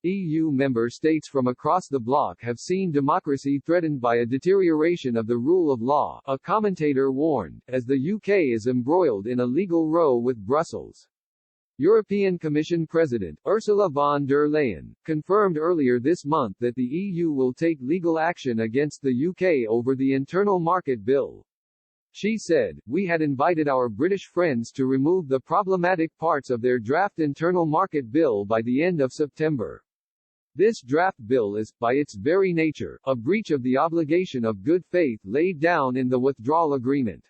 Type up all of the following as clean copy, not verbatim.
EU member states from across the bloc have seen democracy threatened by a deterioration of the rule of law, a commentator warned, as the UK is embroiled in a legal row with Brussels. European Commission President, Ursula von der Leyen, confirmed earlier this month that the EU will take legal action against the UK over the Internal Market Bill. She said, "We had invited our British friends to remove the problematic parts of their draft Internal Market Bill by the end of September. This draft bill is, by its very nature, a breach of the obligation of good faith laid down in the withdrawal agreement.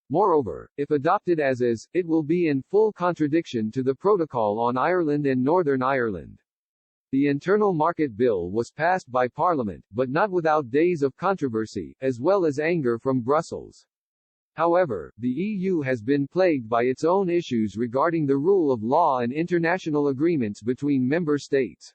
Moreover, if adopted as is, it will be in full contradiction to the Protocol on Ireland and Northern Ireland." The Internal Market Bill was passed by Parliament, but not without days of controversy, as well as anger from Brussels. However, the EU has been plagued by its own issues regarding the rule of law and international agreements between member states.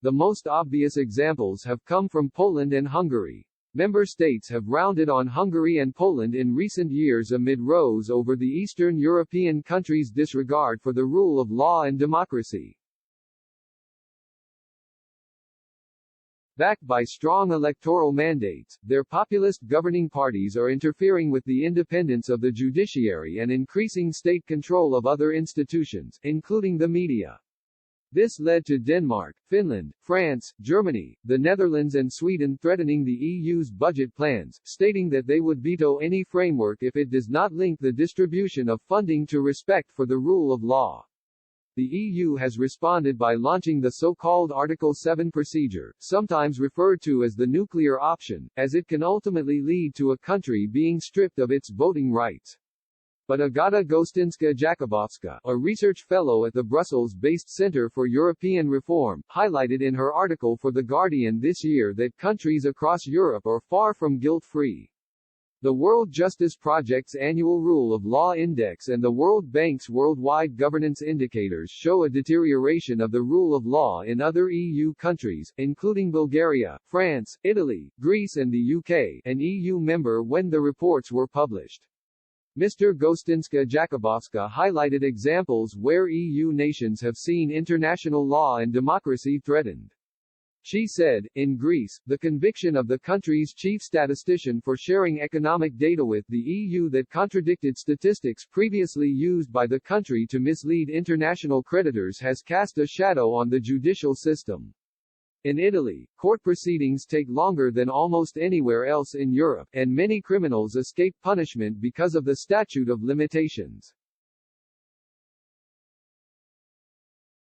The most obvious examples have come from Poland and Hungary. Member states have rounded on Hungary and Poland in recent years amid rows over the Eastern European countries' disregard for the rule of law and democracy. Backed by strong electoral mandates, their populist governing parties are interfering with the independence of the judiciary and increasing state control of other institutions, including the media. This led to Denmark, Finland, France, Germany, the Netherlands and Sweden threatening the EU's budget plans, stating that they would veto any framework if it does not link the distribution of funding to respect for the rule of law. The EU has responded by launching the so-called Article 7 procedure, sometimes referred to as the nuclear option, as it can ultimately lead to a country being stripped of its voting rights. But Agata Gostinska-Jakubowska, a research fellow at the Brussels-based Centre for European Reform, highlighted in her article for The Guardian this year that countries across Europe are far from guilt-free. The World Justice Project's annual Rule of Law Index and the World Bank's Worldwide Governance Indicators show a deterioration of the rule of law in other EU countries, including Bulgaria, France, Italy, Greece and the UK, an EU member when the reports were published. Mr. Gostinska-Jakubowska highlighted examples where EU nations have seen international law and democracy threatened. She said, in Greece, the conviction of the country's chief statistician for sharing economic data with the EU that contradicted statistics previously used by the country to mislead international creditors has cast a shadow on the judicial system. In Italy, court proceedings take longer than almost anywhere else in Europe, and many criminals escape punishment because of the statute of limitations.